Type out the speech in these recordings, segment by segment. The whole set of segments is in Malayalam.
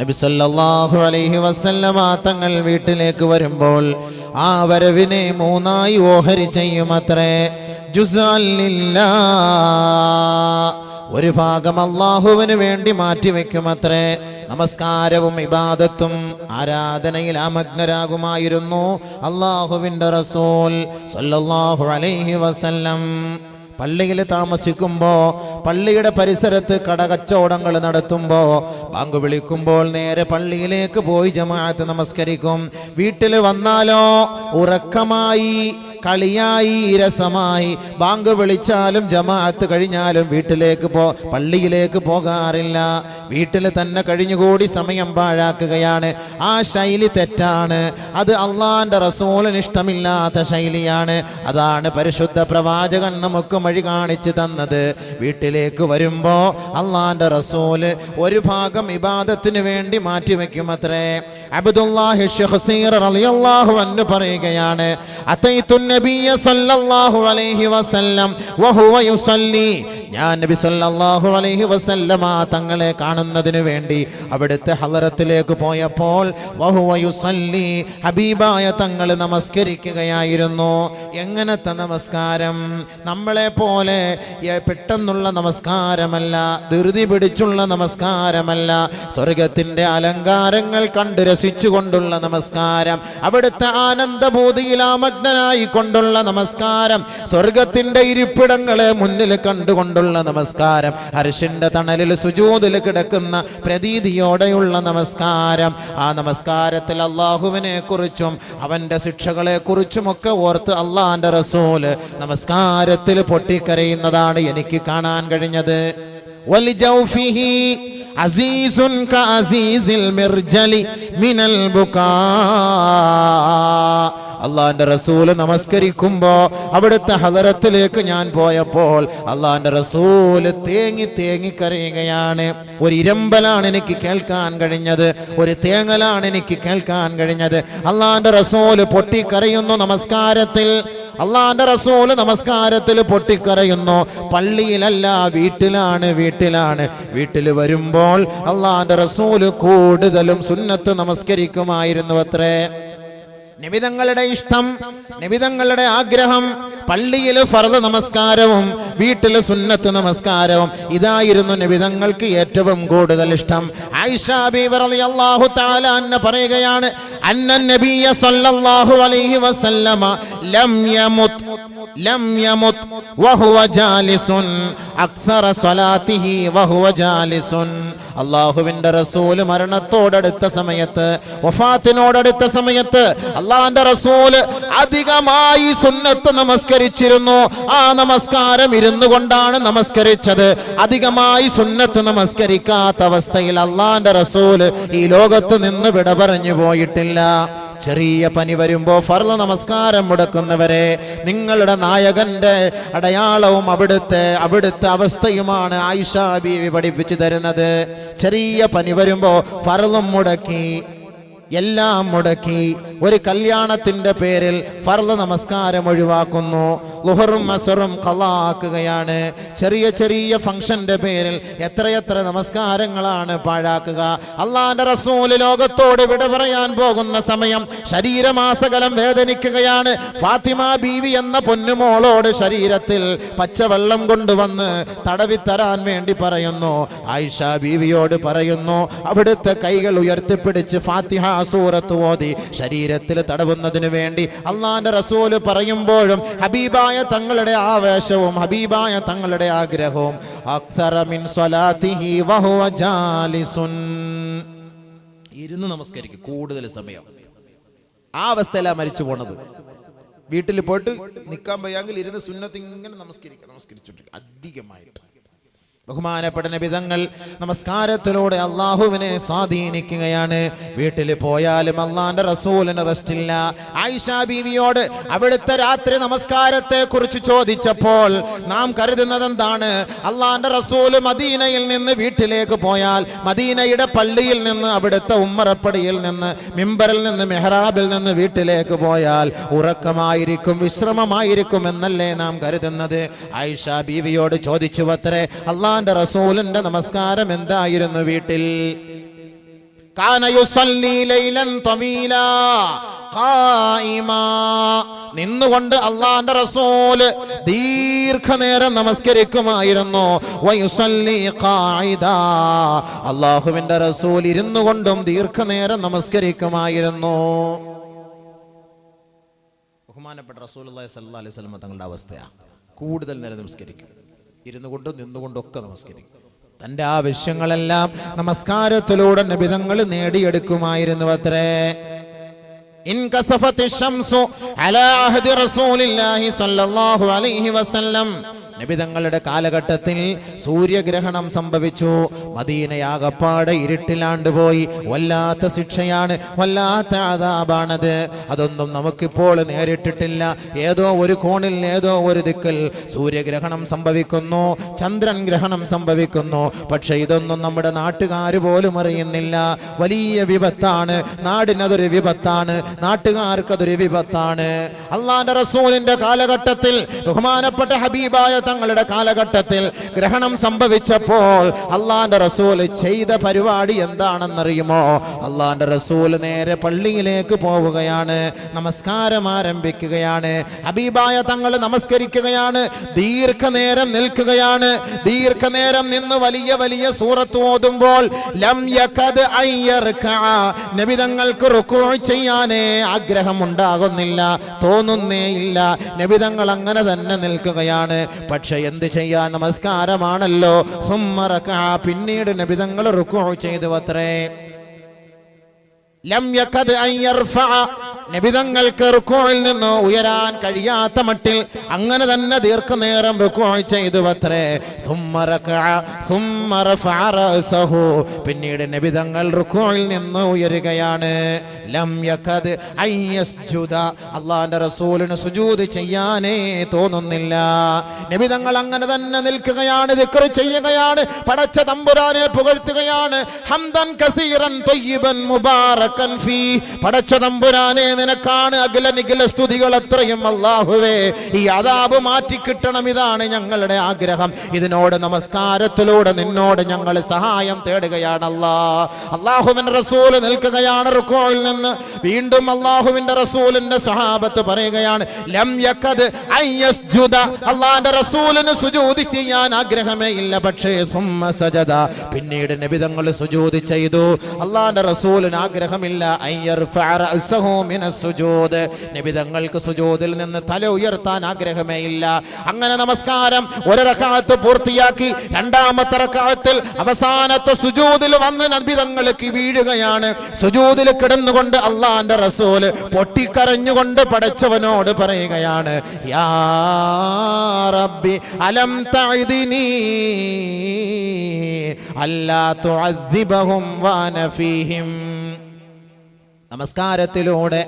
നബി സല്ലല്ലാഹു അലൈഹി വസല്ലമ തങ്ങൾ വീട്ടിലേക്ക് വരുമ്പോൾ ആ വരവിനെ മൂന്നായി ഓഹരി ചെയ്യുമത്രേ. ജുസ്അൻ ലില്ലാഹ്, ഒരു ഭാഗം അല്ലാഹുവിന് വേണ്ടി മാറ്റിവെക്കുമത്രേ. നമസ്കാരവും ഇബാദത്തും ആരാധനയിൽ ആമഗ്നരാകുമായിരുന്നു അല്ലാഹുവിൻ്റെ റസൂൽ സല്ലല്ലാഹു അലൈഹി വസല്ലം. പള്ളിയിൽ താമസിക്കുമ്പോൾ, പള്ളിയുടെ പരിസരത്ത് കടകച്ചവടങ്ങൾ നടത്തുമ്പോൾ, ബാങ്ക് വിളിക്കുമ്പോൾ നേരെ പള്ളിയിലേക്ക് പോയി ജമാഅത്ത് നമസ്കരിക്കും. വീട്ടിൽ വന്നാലോ ഉറക്കമായി, കളിയായി, രസമായി. ബാങ്ക് വിളിച്ചാലും ജമാഅത്ത് കഴിഞ്ഞാലും പള്ളിയിലേക്ക് പോകാറില്ല. വീട്ടിൽ തന്നെ കഴിഞ്ഞുകൂടി സമയം പാഴാക്കുകയാണ്. ആ ശൈലി തെറ്റാണ്. അത് അള്ളാന്റെ റസൂലിന് ഇഷ്ടമില്ലാത്ത ശൈലിയാണ്. അതാണ് പരിശുദ്ധ പ്രവാചകൻ നമുക്ക് വഴി കാണിച്ചു തന്നത്. വീട്ടിലേക്ക് വരുമ്പോ അള്ളാന്റെ റസൂല് ഒരു ഭാഗം ഇബാദത്തിന് വേണ്ടി മാറ്റിവെക്കുമത്രേ. അബ്ദുല്ലാഹി ശഖ്സീർ റളിയല്ലാഹു അൻഹു പറയുകയാണ്, അതൈതു നബിയ സല്ലല്ലാഹു അലൈഹി വസല്ലം വഹുവ യുസല്ലി, ഞാൻ നബി സല്ലല്ലാഹു അലൈഹി വസല്ലമ തങ്ങളെ കാണുന്നതിന് വേണ്ടി അവിടുത്തെ ഹളറത്തിലേക്ക് പോയപ്പോൾ വഹുവ യുസല്ലി, ഹബീബായ തങ്ങൾ നമസ്കരിക്കുകയായിരുന്നു. എങ്ങനത്തെ നമസ്കാരം? നമ്മളെ പോലെ പെട്ടെന്നുള്ള നമസ്കാരമല്ല, ധൃതി പിടിച്ചുള്ള നമസ്കാരമല്ല, സ്വർഗത്തിന്റെ അലങ്കാരങ്ങൾ കണ്ട് രസിച്ചുകൊണ്ടുള്ള നമസ്കാരം, അവിടുത്തെ ആനന്ദബോധിയിൽ ആമഗ്നനായി കൊണ്ടുള്ള നമസ്കാരം, സ്വർഗത്തിന്റെ ഇരിപ്പിടങ്ങളെ മുന്നിൽ കണ്ടുകൊണ്ടുള്ള നമസ്കാരം, അർശിന്റെ തണലിൽ സുജൂദിൽ കിടക്കുന്ന പ്രതീതിയോടെയുള്ള നമസ്കാരം. ആ നമസ്കാരത്തിൽ അള്ളാഹുവിനെ കുറിച്ചും അവന്റെ ശിക്ഷകളെ കുറിച്ചുമൊക്കെ ഓർത്ത് അള്ളാന്റെ റസൂല് നമസ്കാരത്തിൽ പൊട്ടിക്കരയുന്നതാണ് എനിക്ക് കാണാൻ കഴിഞ്ഞത്. വലിജൗഫിഹി അസീസുൻ കഅസീസിൽ മിർജലി മിനൽ ബുകാ, അള്ളാന്റെ റസൂല് നമസ്കരിക്കുമ്പോ അവിടുത്തെ ഹദറത്തിലേക്ക് ഞാൻ പോയപ്പോൾ അള്ളാന്റെ റസൂല് തേങ്ങി തേങ്ങി കരയുകയാണ്. ഒരു ഇരമ്പലാണ് എനിക്ക് കേൾക്കാൻ കഴിഞ്ഞത്, ഒരു തേങ്ങലാണ് എനിക്ക് കേൾക്കാൻ കഴിഞ്ഞത്. അള്ളാന്റെ റസൂല് പൊട്ടിക്കരയുന്നു നമസ്കാരത്തിൽ. അള്ളാന്റെ റസൂല് നമസ്കാരത്തിൽ പൊട്ടിക്കരയുന്നു. പള്ളിയിലല്ല, വീട്ടിലാണ്. വീട്ടിൽ വരുമ്പോൾ അള്ളാന്റെ റസൂല് കൂടുതലും സുന്നത്ത് നമസ്കരിക്കുമായിരുന്നു അത്രേ. നബിതങ്ങളുടെ ഇഷ്ടം, നബിതങ്ങളുടെ ആഗ്രഹം പള്ളിയിൽ ഫർദ് നമസ്കാരവും വീട്ടിൽ സുന്നത്ത് നമസ്കാരവും, ഇതായിരുന്നു നബിതങ്ങൾക്ക് ഏറ്റവും കൂടുതൽ ഇഷ്ടം. ആയിഷ ബീവി റളിയല്ലാഹു തആല അൻഹ പറയുകയാണ്, അന്നൻ നബിയ സല്ലല്ലാഹു അലൈഹി വസല്ലമ ലം യമുത് വഹുവ ജാലിസുൻ അക്സറ സ്വലാത്തിഹി വഹുവ ജാലിസുൻ. അല്ലാഹുവിന്റെ റസൂല് മരണത്തോടടുത്ത സമയത്ത്, വഫാത്തിനോടടുത്ത സമയത്ത് അള്ളാന്റെ റസൂല് അധികമായി സുന്നത്ത് നമസ്കരിച്ചിരുന്നു. ആ നമസ്കാരം ഇരുന്നു കൊണ്ടാണ് നമസ്കരിച്ചത്. അധികമായി സുന്നത്ത് നമസ്കരിക്കാത്ത അവസ്ഥയിൽ അള്ളാന്റെ റസൂല് ഈ ലോകത്ത് നിന്ന് വിട പറഞ്ഞു പോയിട്ടില്ല. ചെറിയ പനി വരുമ്പോ ഫർള് നമസ്കാരം മുടക്കുന്നവരെ, നിങ്ങളുടെ നായകന്റെ അടയാളവും അവിടുത്തെ അവസ്ഥയുമാണ് ആയിഷ ബീവി പഠിപ്പിച്ചു തരുന്നത്. ചെറിയ പനി വരുമ്പോ ഫർളും മുടക്കി, എല്ലാം മുടക്കി. ഒരു കല്യാണത്തിന്റെ പേരിൽ ഫർള് നമസ്കാരം ഒഴിവാക്കുന്നു, ളുഹറും അസ്റും ഖളാ ആക്കുകയാണ്. ചെറിയ ചെറിയ ഫംഗ്ഷന്റെ പേരിൽ എത്രയെത്ര നമസ്കാരങ്ങളാണ് പാഴാക്കുക. അള്ളാന്റെ റസൂല് ലോകത്തോട് വിട പറയാൻ പോകുന്ന സമയം ശരീരമാസകലം വേദനിക്കുകയാണ്. ഫാത്തിമ ബീവി എന്ന പൊന്നുമോളോട് ശരീരത്തിൽ പച്ചവെള്ളം കൊണ്ടുവന്ന് തടവിത്തരാൻ വേണ്ടി പറയുന്നു. ആയിഷ ബീവിയോട് പറയുന്നു, അവിടുത്തെ കൈകൾ ഉയർത്തിപ്പിടിച്ച് ഫാത്തിഹ സൂറത്ത് ഓതി ശരീരത്തിൽ തടവുന്നതിന് വേണ്ടി അള്ളാന്റെ റസൂല് പറയുമ്പോഴും ഹബീബായ തങ്ങളുടെ ആവേശവും ഹബീബായ തങ്ങളുടെ ആഗ്രഹവും അക്സറ മിൻ സ്വലാത്തിഹി വഹുവ ജാലിസുൻ, ഇരുന്ന് നമസ്കരിക്കും കൂടുതൽ സമയം. ആ അവസ്ഥയിലാണ് മരിച്ചു പോണത്. വീട്ടിൽ പോയിട്ട് നിൽക്കാൻ വയ്യെങ്കിൽ ഇരുന്ന് സുന്നത്ത് ഇങ്ങനെ നമസ്കരിച്ചോണ്ടിരിക്കും അധികമായിട്ട്. ബഹുമാനപ്പെട്ട നബിതങ്ങൾ നമസ്കാരത്തിലൂടെ അള്ളാഹുവിനെ സ്വാധീനിക്കുകയാണ്. വീട്ടിൽ പോയാലും അള്ളാന്റെ റസൂലിന് റെസ്റ്റില്ല. ആയിഷ ബീവിയോട് അവിടുത്തെ രാത്രി നമസ്കാരത്തെ കുറിച്ച് ചോദിച്ചപ്പോൾ നാം കരുതുന്നത് എന്താണ്? അള്ളാന്റെ റസൂല് മദീനയിൽ നിന്ന് വീട്ടിലേക്ക് പോയാൽ, മദീനയുടെ പള്ളിയിൽ നിന്ന്, അവിടുത്തെ ഉമ്മറപ്പടിയിൽ നിന്ന്, മിമ്പറിൽ നിന്ന്, മെഹ്റാബിൽ നിന്ന് വീട്ടിലേക്ക് പോയാൽ ഉറക്കമായിരിക്കും, വിശ്രമമായിരിക്കും എന്നല്ലേ നാം കരുതുന്നത്. ആയിഷ ബീവിയോട് ചോദിച്ചു അത്രേ, അള്ളാന്റെ റസൂലിന്റെ നമസ്കാരം എന്തായിരുന്നു വീട്ടിൽ? കാന യുസല്ലി ലൈലൻ തവീലാ ഖായിമാ, നിന്നുകൊണ്ട് അല്ലാഹുവിന്റെ റസൂൽ ദീർഘനേരം നമസ്കരിക്കുമായിരുന്നു. വയുസല്ലി ഖായിദാ, അല്ലാഹുവിന്റെ റസൂൽ ഇരുന്നുകൊണ്ടും ദീർഘനേരം നമസ്കരിക്കുമായിരുന്നു. ബഹുമാനപ്പെട്ട റസൂലുള്ളാഹി സ്വല്ലല്ലാഹു അലൈഹി വസല്ലം തങ്ങളുടെ അവസ്ഥയാ, കൂടുതൽ നേരം നമസ്കരിക്കും, ഇരുന്നു കൊണ്ടും നിന്നുകൊണ്ടും ഒക്കെ നമസ്കരിക്കും. തന്റെ ആവശ്യങ്ങളെല്ലാം നമസ്കാരത്തിലൂടെ നബി തങ്ങൾ നേടിയെടുക്കുമായിരുന്നു അത്രേ. ഇൻകസഫത്തി ശംസു അലാ അഹദി റസൂലില്ലാഹി സ്വല്ലല്ലാഹു അലൈഹി വസല്ലം, നബി തങ്ങളുടെ കാലഘട്ടത്തിൽ സൂര്യഗ്രഹണം സംഭവിച്ചു. മദീനയാകപ്പാടെ ഇരുട്ടിലാണ്ടുപോയി. വല്ലാത്ത ശിക്ഷയാണ്, വല്ലാത്ത അദാബാണത്. അതൊന്നും നമുക്കിപ്പോൾ നേരിട്ടിട്ടില്ല. ഏതോ ഒരു കോണിൽ, ഏതോ ഒരു ദിക്കിൽ സൂര്യഗ്രഹണം സംഭവിക്കുന്നു, ചന്ദ്രൻ ഗ്രഹണം സംഭവിക്കുന്നു. പക്ഷെ ഇതൊന്നും നമ്മുടെ നാട്ടുകാർ പോലും അറിയുന്നില്ല. വലിയ വിപത്താണ്, നാടിനതൊരു വിപത്താണ്, നാട്ടുകാർക്കതൊരു വിപത്താണ്. അല്ലാഹുവിന്റെ റസൂലിന്റെ കാലഘട്ടത്തിൽ, ബഹുമാനപ്പെട്ട ഹബീബായ തങ്ങളുടെ കാലഘട്ടത്തിൽ ഗ്രഹണം സംഭവിച്ചപ്പോൾ അല്ലാഹുവിന്റെ റസൂൽ ചെയ്ത പരിപാടി എന്താണെന്നറിയുമോ? അല്ലാഹുവിന്റെ റസൂൽ നേരെ പള്ളിയിലേക്ക് പോവുകയാണ്, നമസ്കാരം ആരംഭിക്കുകയാണ്. ഹബീബായ തങ്ങൾ നമസ്കരിക്കുകയാണ്, ദീർഘനേരം നിൽക്കുകയാണ്. ദീർഘനേരം നിന്ന് വലിയ വലിയ സൂറത്ത് ഓതുമ്പോൾ ലം യഖദ് അയ്യർകഅ, നബി തങ്ങൾക്ക് റുകൂ ചെയ്യാനേ ആഗ്രഹം ഉണ്ടാകുന്നില്ല, തോന്നുന്നേ ഇല്ല. നബി തങ്ങൾ അങ്ങനെ തന്നെ നിൽക്കുകയാണ്. പക്ഷെ എന്ത് ചെയ്യാൻ, നമസ്കാരമാണല്ലോ. പിന്നീട് നബി തങ്ങൾ റുകൂ ചെയ്തു അത്രേ. ലം യഖദ് അൻ യർഫഅ, നബി തങ്ങൾക്ക് റുകൂഇൽ നിന്ന് ഉയരാൻ കഴിയാത്ത മട്ടിൽ അങ്ങനെ തന്നെ ദീർഘനേരം റുകൂ ചെയ്തു അത്രേ. പിന്നീട് നബി തങ്ങൾ റുകൂഇൽ നിന്ന് ഉയരുകയാണ്. ലം യഖദ് അൻ യസ്ജുദ, അല്ലാഹുവിന്റെ റസൂലിന് സുജൂദ് ചെയ്യാനേ തോന്നുന്നില്ല. നബി തങ്ങൾ അങ്ങനെ തന്നെ നിൽക്കുകയാണ്, ദിക്ർ ചെയ്യുകയാണ്, പടച്ച തമ്പുരാനെ പുകഴ്ത്തുകയാണ്. ഹംദൻ കസീറൻ ത്വയ്യിബൻ മുബാറകൻ ഫീ, പടച്ച തമ്പുരാനെ നിനക്കാണ് അഖില നിഖില സ്തുതികൾ അത്രയും. അല്ലാഹുവേ, ഈ അദാബ് മാറ്റി കിട്ടണം, ഇതാണ് ഞങ്ങളുടെ ആഗ്രഹം. ഇതിനോട് നമസ്കാരത്തിലൂടെ നിന്നോട് ഞങ്ങൾ സഹായം തേടുകയാണ്. അല്ലാഹുവിന്റെ റസൂൽ നിൽക്കുകയാണ് റുകൂഇൽ നിന്ന്. വീണ്ടും അല്ലാഹുവിന്റെ റസൂലിന്റെ സ്വഹാബത്ത് പറയുകയാണ് ലം യഖദ് അൻ യസ്ജുദ, അല്ലാഹുവിന്റെ റസൂലിന് സുജൂദ് ചെയ്യാൻ ആഗ്രഹമേ ഇല്ല. പക്ഷേ സുമ്മ സജദ, പിന്നീട് നബി തങ്ങൾ സുജൂദ് ചെയ്തു. അല്ലാഹുവിന്റെ റസൂലിന് ആഗ്രഹമില്ല അൻ യർഫഅ റഅസഹു മിനസ് സുജൂദ്, നബി തങ്ങൾക്ക് സുജൂദിൽ നിന്ന് തല ഉയർത്താൻ ആഗ്രഹമേ ഇല്ല. അങ്ങനെ നമസ്കാരം ഒരു റക്അത്ത് പൂർത്തിയാക്കി രണ്ടാമത്തെ റക്അത്തിൽ അവസാനത്തെ സുജൂദിൽ വന്ന് നബി തങ്ങൾക്ക് വീഴുകയാണ്. സുജൂദിൽ കിടന്നുകൊണ്ട് അല്ലാഹുവിന്റെ റസൂൽ പൊട്ടിക്കരഞ്ഞുകൊണ്ട് പടച്ചവനോട് പറയുകയാണ്, യാ റബ്ബി അലം തഅദിനി അല്ലാ തുഅദ്ദിബഹും വഅന ഫീഹിം. നമസ്കാരത്തിലൂടെ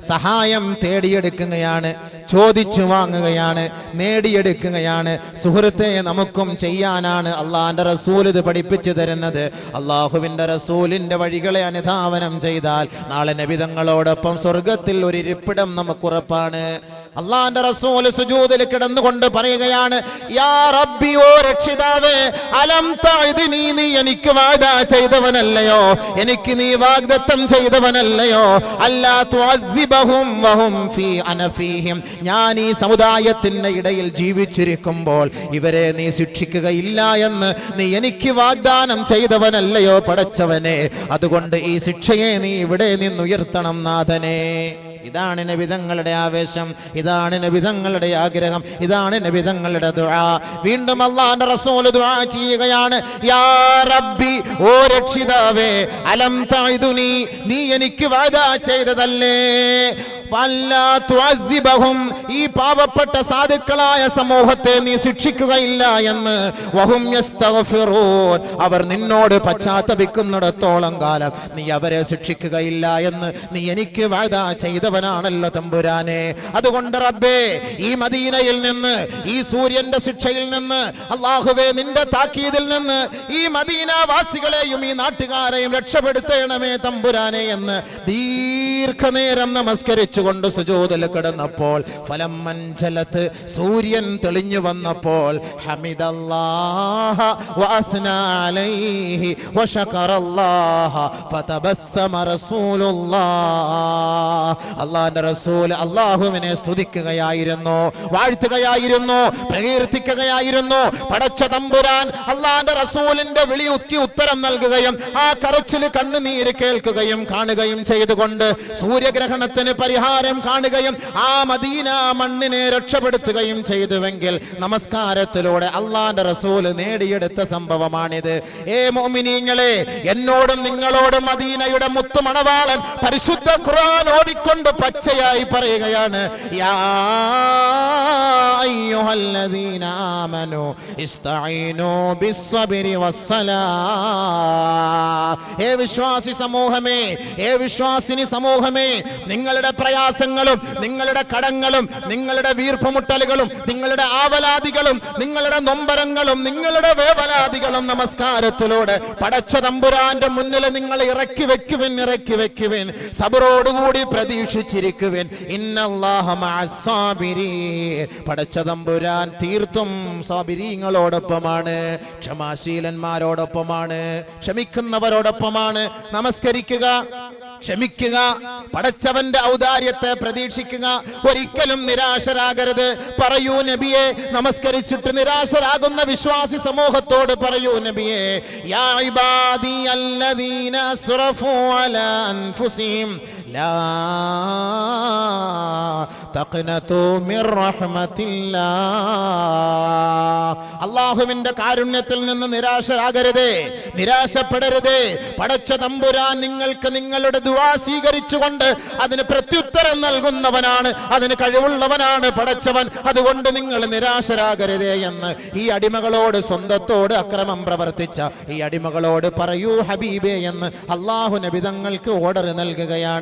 സഹായം തേടിയെടുക്കുകയാണ്, ചോദിച്ചു വാങ്ങുകയാണ്, നേടിയെടുക്കുകയാണ്. സുഹൃത്തെ, നമുക്കും ചെയ്യാനാണ് അള്ളാഹിന്റെ റസൂൽ ഇത് പഠിപ്പിച്ചു തരുന്നത്. അള്ളാഹുവിന്റെ റസൂലിന്റെ വഴികളെ അനുധാവനം ചെയ്താൽ നാളെ നബി തങ്ങളോടൊപ്പം സ്വർഗത്തിൽ ഒരു ഇരിപ്പിടം നമുക്കുറപ്പാണ്. അള്ളാഹിന്റെ റസൂൽ സുജൂദിൽ കിടന്നുകൊണ്ട് പറയുകയാണ്, യാ റബ്ബി, ഓ രക്ഷിതാവേ, അലം തഅദിനി, നീ എനിക്ക് വാഗ്ദാ ചെയ്തവനല്ലയോ, എനിക്ക് നീ വാഗ്ദത്തം ചെയ്തവനല്ലയോ, അല്ലാ തുഅദ്ദിബഹും വഹും ഫീ അന ഫീഹിം, ഞാൻ ഈ സമുദായത്തിന്റെ ഇടയിൽ ജീവിച്ചിരിക്കുമ്പോൾ ഇവരെ നീ ശിക്ഷിക്കുകയില്ല എന്ന് നീ എനിക്ക് വാഗ്ദാനം ചെയ്തവനല്ലയോ പടച്ചവനെ. അതുകൊണ്ട് ഈ ശിക്ഷയെ നീ ഇവിടെ നിന്നുയർത്തണം നാഥനെ. ഇതാണ് നബി തങ്ങളുടെ ആവേശം, ഇതാണ് നബി തങ്ങളുടെ ആഗ്രഹം, ഇതാണ് നബി തങ്ങളുടെ ദുആ. വീണ്ടും അല്ലാഹുവിന്റെ റസൂൽ ദുആ ചെയ്യുകയാണ്, യാ റബ്ബി, ഓ രക്ഷിതാവേ, അലം തഅദുനി, നീ എനിക്ക് വാഗ്ദാ ചെയ്തതല്ലേ, വല്ലാ തുഅദ്ദിബഹും, ഈ പാവപ്പെട്ട സാധുക്കളായ സമൂഹത്തെ നീ ശിക്ഷിക്കുകയില്ല എന്ന്. വഹും യസ്തഗ്ഫിറൂൻ, അവർ നിന്നോട് പശ്ചാത്തപിക്കുന്നിടത്തോളം കാലം നീ അവരെ ശിക്ഷിക്കുകയില്ല എന്ന് നീ എനിക്ക് വാഗ്ദാ ചെയ്തവനാണല്ലോ തമ്പുരാനെ. അതുകൊണ്ട് റബ്ബേ, ഈ മദീനയിൽ നിന്ന്, ഈ സൂര്യന്റെ ശിക്ഷയിൽ നിന്ന്, അല്ലാഹുവേ നിന്റെ താക്കീതിൽ നിന്ന് ഈ മദീന വാസികളെയും ഈ നാട്ടുകാരെയും രക്ഷപ്പെടുത്തണമേ തമ്പുരാനെ എന്ന് ദീർഘനേരം നമസ്കരിച്ചു നമസ്കരിച്ചുകൊണ്ട് സുജൂദിൽ കിടന്നപ്പോൾ ഫലമ്മൻജലത്ത് സൂര്യൻ തെളിഞ്ഞു വന്നപ്പോൾ ഹമിദല്ലാഹ വഅസ്നാ അലൈഹി വശകറല്ലാഹ ഫതബസ്സമ റസൂലുള്ളാഹ്. അല്ലാഹുവിന്റെ റസൂൽ അല്ലാഹുവിനെ സ്തുതിക്കുകയായിരുന്നു, വാഴ്ത്തുകയായിരുന്നു, പ്രകീർത്തിക്കുകയായിരുന്നു. പടച്ച തമ്പുരാൻ അല്ലാഹുവിന്റെ റസൂലിന്റെ വിളിക്ക് ഉത്തരം നൽകുകയും ആ കരച്ചിൽ കണ്ണുനീര് കേൾക്കുകയും കാണുകയും ചെയ്തുകൊണ്ട് സൂര്യഗ്രഹണത്തിന് പരിഹാരം കാണുകയും ആ മദീന മണ്ണിനെ രക്ഷപ്പെടുത്തുകയും ചെയ്തുവെങ്കിൽ നമസ്കാരത്തിലൂടെ അള്ളാന്റെ റസൂൽ നേടിയെടുത്ത സംഭവമാണിത്. മുഅ്മിനീങ്ങളെ, എന്നോടും നിങ്ങളോടും മദീനയുടെ മുത്തുമണവാളൻ പരിശുദ്ധ ഖുർആൻ ഓതിക്കൊണ്ട് പച്ചയായി പറയുകയാണ്, യാ അയ്യുഹല്ലദീന ആമനൂ ഇസ്തഈനൂ ബിസ്സബ്രി വസ്സലാ. വിശ്വാസി സമൂഹമേ, വിശ്വാസിനി സമൂഹമേ, നിങ്ങളുടെ പ്രയാസങ്ങളും നിങ്ങളുടെ കടങ്ങളും നിങ്ങളുടെ വീർപ്പുമുട്ടലുകളും നിങ്ങളുടെ ആവലാദികളും നിങ്ങളുടെ നൊമ്പരങ്ങളും നിങ്ങളുടെ വേവലാദികളും നമസ്കാരത്തിലൂടെ പടച്ച തമ്പുരാന്റെ മുന്നിൽ നിങ്ങൾ ഇറക്കി വെക്കുവിൻ, സബറോടുകൂടി പ്രതീക്ഷിച്ചിരിക്കുവിൻ. ഇന്നല്ലാഹ മഅസ്സാബിരീൻ. പടച്ച തമ്പുരാൻ തീർത്തും സാബിരീങ്ങളോടൊപ്പമാണ്, ക്ഷമാശീലന്മാരോടൊപ്പമാണ്, ക്ഷമിക്കുന്നവരോടൊപ്പമാണ്. നമസ്കരിക്കുക, ക്ഷമിക്കുക, പടച്ചവന്റെ ഔദാര്യത്തെ പ്രതീക്ഷിക്കുക, ഒരിക്കലും നിരാശരാകരുത്. പറയൂ നബിയെ, നമസ്കരിച്ചിട്ട് നിരാശരാകുന്ന വിശ്വാസി സമൂഹത്തോട് പറയൂ നബിയെ, യാ ഇബാദി അല്ലദീന അസ്റഫൂ അലാ അൻഫുസിഹിം ലാ തഖ്നതു മിർ റഹ്മത്തില്ലാഹ്. അല്ലാഹുവിന്റെ കാരുണ്യത്തിൽ നിന്ന് നിരാശരാകരുതേ, നിരാശപ്പെടരുതേ. പടച്ച തമ്പുരാൻ നിങ്ങൾക്ക് നിങ്ങളുടെ ദുആ സ്വീകരിച്ചുകൊണ്ട് അതിന് പ്രത്യുത്തരം നൽകുന്നവനാണ്, അതിന് കഴിവുള്ളവനാണ് പടച്ചവൻ. അതുകൊണ്ട് നിങ്ങൾ നിരാശരാകരുതേ എന്ന് ഈ അടിമകളോട്, സ്വന്തത്തോട് അക്രമം പ്രവർത്തിച്ച ഈ അടിമകളോട് പറയൂ ഹബീബേ എന്ന് അല്ലാഹു നബി തങ്ങൾക്ക് ഓർഡർ നൽകുകയാണ്.